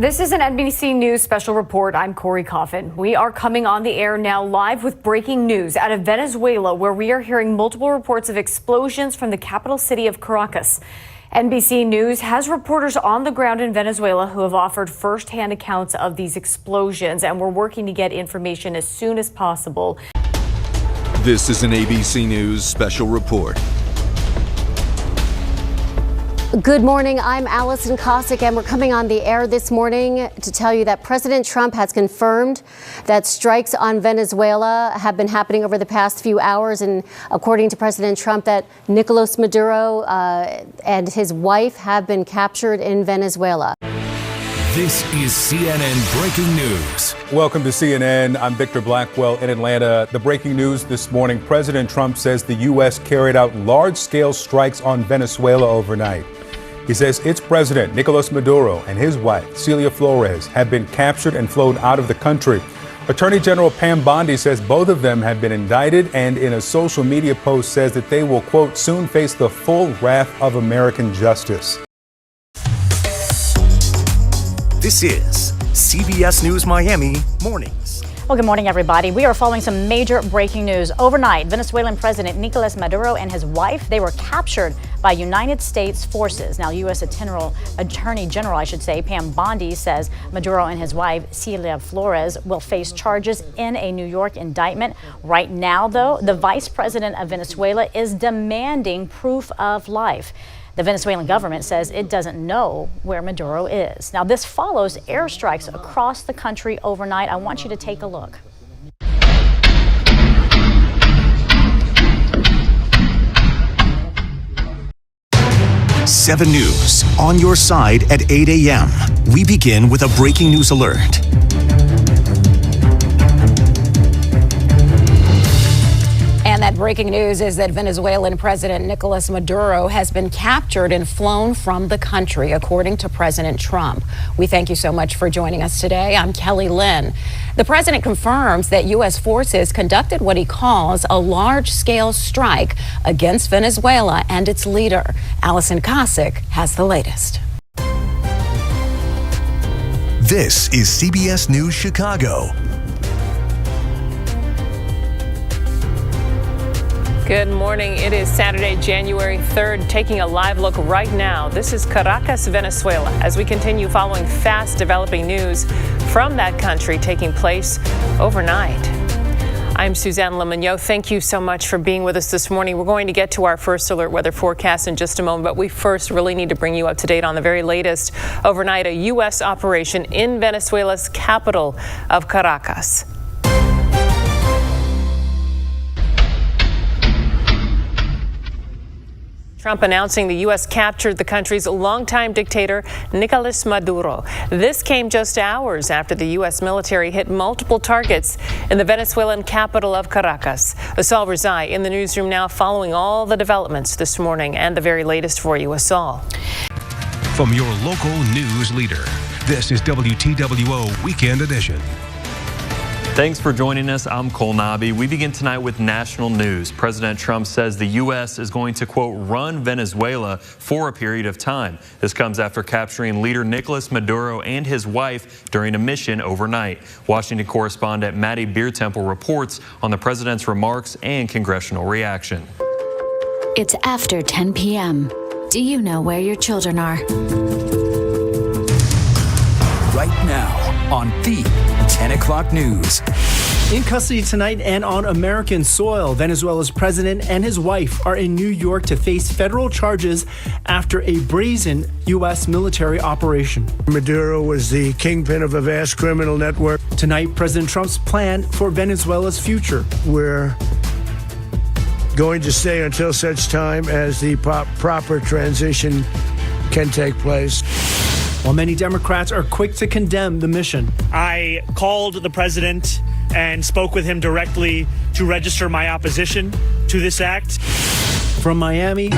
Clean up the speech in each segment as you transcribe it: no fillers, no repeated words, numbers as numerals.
This is an NBC News special report. I'm Corey Coffin. We are coming on the air now live with breaking news out of Venezuela, where we are hearing multiple reports of explosions from the capital city of Caracas. NBC News has reporters on the ground in Venezuela who have offered firsthand accounts of these explosions, and we're working to get information as soon as possible. This is an ABC News special report. Good morning. I'm Allison Cossack, and we're coming on the air this morning to tell you that President Trump has confirmed that strikes on Venezuela have been happening over the past few hours. And according to President Trump, that Nicolas Maduro and his wife have been captured in Venezuela. This is CNN Breaking News. Welcome to CNN. I'm Victor Blackwell in Atlanta. The breaking news this morning: President Trump says the U.S. carried out large-scale strikes on Venezuela overnight. He says its president, Nicolas Maduro, and his wife, Celia Flores, have been captured and flown out of the country. Attorney General Pam Bondi says both of them have been indicted, and in a social media post says that they will, quote, soon face the full wrath of American justice. This is CBS News Miami Mornings. Well, good morning, everybody. We are following some major breaking news. Overnight, Venezuelan President Nicolas Maduro and his wife, they were captured by United States forces. Now, U.S. Attorney General, Pam Bondi says Maduro and his wife, Celia Flores, will face charges in a New York indictment. Right now, though, the vice president of Venezuela is demanding proof of life. The Venezuelan government says it doesn't know where Maduro is. Now, this follows airstrikes across the country overnight. I want you to take a look. Seven News on your side at 8 a.m. We begin with a breaking news alert. And that breaking news is that Venezuelan President Nicolas Maduro has been captured and flown from the country, according to President Trump. We thank you so much for joining us today. I'm Kelly Lynn. The president confirms that U.S. forces conducted what he calls a large-scale strike against Venezuela and its leader. Allison Cossack has the latest. This is CBS News Chicago. Good morning. It is Saturday, January 3rd. Taking a live look right now. This is Caracas, Venezuela, as we continue following fast developing news from that country taking place overnight. I'm Suzanne Lemonnier. Thank you so much for being with us this morning. We're going to get to our first alert weather forecast in just a moment, but we first really need to bring you up to date on the very latest. Overnight, a U.S. operation in Venezuela's capital of Caracas. Trump announcing the U.S. captured the country's longtime dictator, Nicolas Maduro. This came just hours after the U.S. military hit multiple targets in the Venezuelan capital of Caracas. Asal Rizai in the newsroom now, following all the developments this morning and the very latest for you. Asal. From your local news leader, this is WTWO Weekend Edition. Thanks for joining us. I'm Cole Nobby. We begin tonight with national news. President Trump says the U.S. is going to, quote, run Venezuela for a period of time. This comes after capturing leader Nicolas Maduro and his wife during a mission overnight. Washington correspondent Maddie Beertemple reports on the president's remarks and congressional reaction. It's after 10 p.m. Do you know where your children are? Right now on the 10 o'clock news. In custody tonight and on American soil, Venezuela's president and his wife are in New York to face federal charges after a brazen U.S. military operation. Maduro was the kingpin of a vast criminal network. Tonight, President Trump's plan for Venezuela's future. We're going to stay until such time as the proper transition can take place. While many Democrats are quick to condemn the mission. I called the president and spoke with him directly to register my opposition to this act. From Miami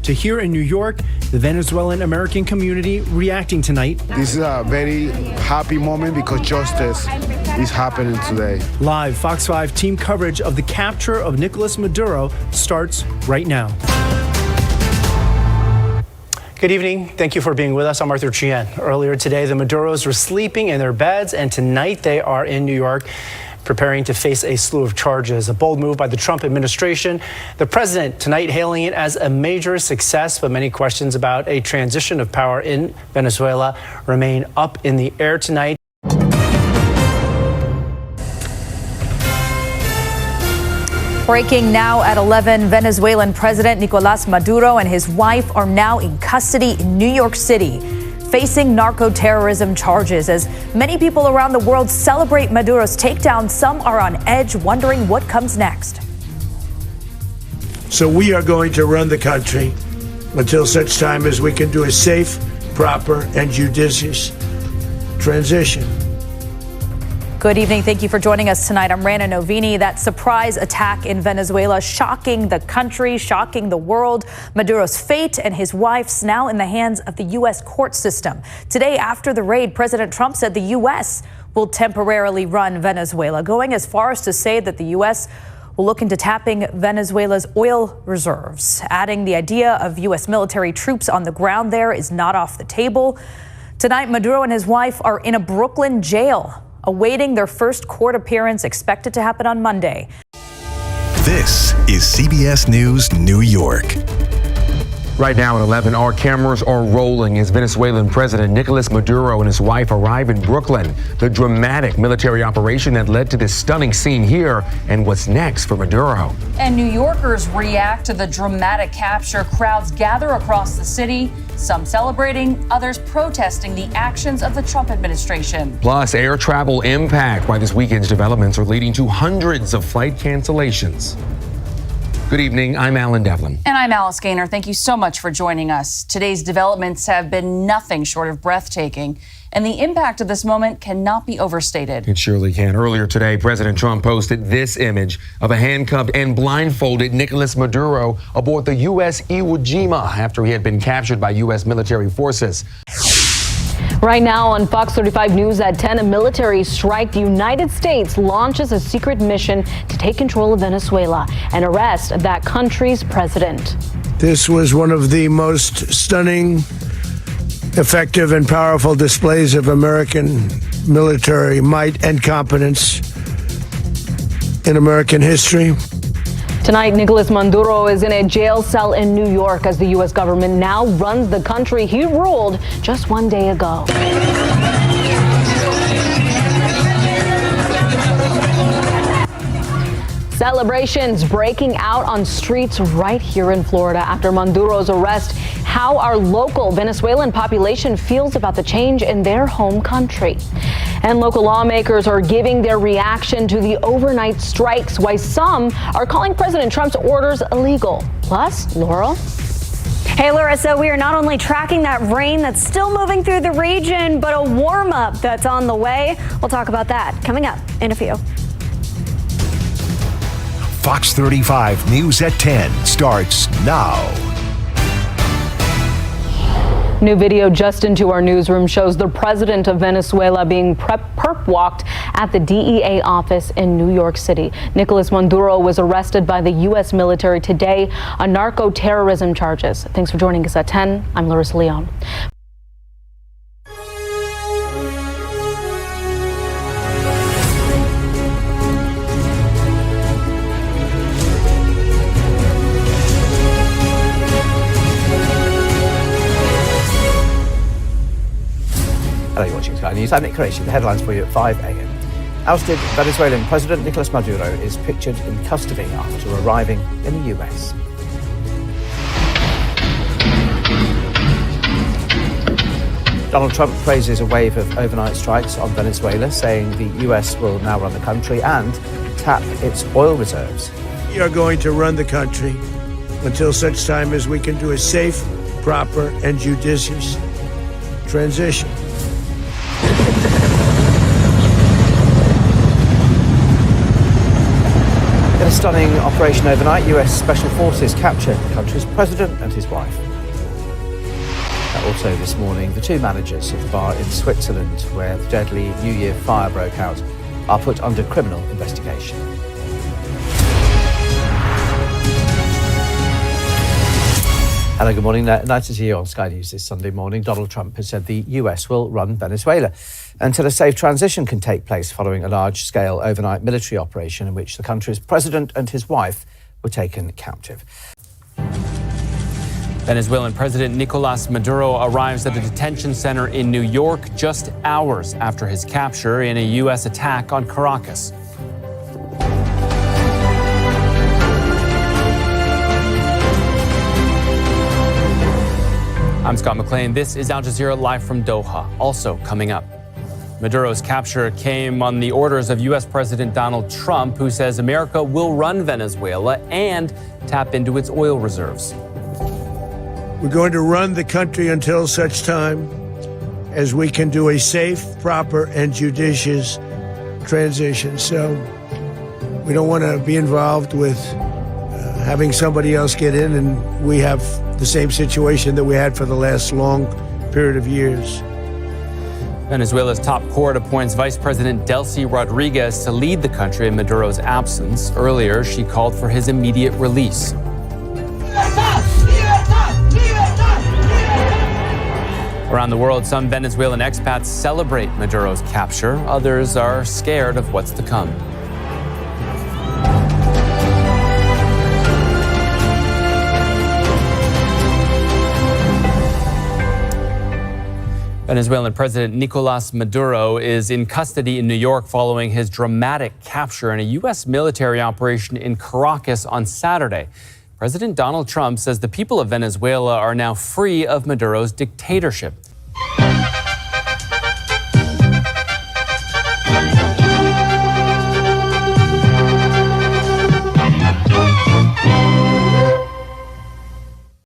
to here in New York, the Venezuelan American community reacting tonight. This is a very happy moment because justice is happening today. Live Fox 5 team coverage of the capture of Nicolas Maduro starts right now. Good evening. Thank you for being with us. I'm Arthur Chien. Earlier today, the Maduros were sleeping in their beds, and tonight they are in New York preparing to face a slew of charges. A bold move by the Trump administration. The president tonight hailing it as a major success, but many questions about a transition of power in Venezuela remain up in the air tonight. Breaking now at 11, Venezuelan President Nicolás Maduro and his wife are now in custody in New York City, facing narco-terrorism charges. As many people around the world celebrate Maduro's takedown, some are on edge, wondering what comes next. So we are going to run the country until such time as we can do a safe, proper, and judicious transition. Good evening. Thank you for joining us tonight. I'm Rana Novini. That surprise attack in Venezuela shocking the country, shocking the world. Maduro's fate and his wife's now in the hands of the U.S. court system. Today, after the raid, President Trump said the U.S. will temporarily run Venezuela, going as far as to say that the U.S. will look into tapping Venezuela's oil reserves, adding the idea of U.S. military troops on the ground there is not off the table. Tonight, Maduro and his wife are in a Brooklyn jail, awaiting their first court appearance, expected to happen on Monday. This is CBS News New York. Right now at 11, our cameras are rolling as Venezuelan President Nicolás Maduro and his wife arrive in Brooklyn. The dramatic military operation that led to this stunning scene here, and what's next for Maduro. And New Yorkers react to the dramatic capture. Crowds gather across the city, some celebrating, others protesting the actions of the Trump administration. Plus, air travel impact, why this weekend's developments are leading to hundreds of flight cancellations. Good evening, I'm Alan Devlin. And I'm Alice Gaynor. Thank you so much for joining us. Today's developments have been nothing short of breathtaking, and the impact of this moment cannot be overstated. It surely can. Earlier today, President Trump posted this image of a handcuffed and blindfolded Nicolás Maduro aboard the U.S. Iwo Jima after he had been captured by U.S. military forces. Right now on Fox 35 News at 10, a military strike. The United States launches a secret mission to take control of Venezuela and arrest that country's president. This was one of the most stunning, effective, and powerful displays of American military might and competence in American history. Tonight, Nicolás Maduro is in a jail cell in New York as the U.S. government now runs the country he ruled just one day ago. Celebrations breaking out on streets right here in Florida after Maduro's arrest. How our local Venezuelan population feels about the change in their home country. And local lawmakers are giving their reaction to the overnight strikes, why some are calling President Trump's orders illegal. Plus, Laurel. Hey, Laura, so we are not only tracking that rain that's still moving through the region, but a warm-up that's on the way. We'll talk about that coming up in a few. Fox 35 News at 10 starts now. New video just into our newsroom shows the president of Venezuela being perp walked at the DEA office in New York City. Nicolás Maduro was arrested by the U.S. military today on narco-terrorism charges. Thanks for joining us at 10. I'm Larissa Leon. Hello, you're watching Sky News. I'm Nick Qureshi. The headlines for you at 5 a.m. Ousted Venezuelan President Nicolás Maduro is pictured in custody after arriving in the U.S. Donald Trump praises a wave of overnight strikes on Venezuela, saying the U.S. will now run the country and tap its oil reserves. We are going to run the country until such time as we can do a safe, proper, and judicious transition. In a stunning operation overnight, U.S. Special Forces captured the country's president and his wife. Also this morning, the two managers of the bar in Switzerland, where the deadly New Year fire broke out, are put under criminal investigation. Hello, good morning. Nice to see you on Sky News this Sunday morning. Donald Trump has said the US will run Venezuela until a safe transition can take place following a large-scale overnight military operation in which the country's president and his wife were taken captive. Venezuelan President Nicolas Maduro arrives at a detention center in New York just hours after his capture in a U.S. attack on Caracas. I'm Scott McLean. This is Al Jazeera live from Doha. Also coming up, Maduro's capture came on the orders of U.S. President Donald Trump, who says America will run Venezuela and tap into its oil reserves. We're going to run the country until such time as we can do a safe, proper, and judicious transition. So we don't want to be involved with having somebody else get in, and we have the same situation that we had for the last long period of years. Venezuela's top court appoints Vice President Delcy Rodriguez to lead the country in Maduro's absence. Earlier, she called for his immediate release. Around the world, some Venezuelan expats celebrate Maduro's capture. Others are scared of what's to come. Venezuelan President Nicolas Maduro is in custody in New York following his dramatic capture in a U.S. military operation in Caracas on Saturday. President Donald Trump says the people of Venezuela are now free of Maduro's dictatorship.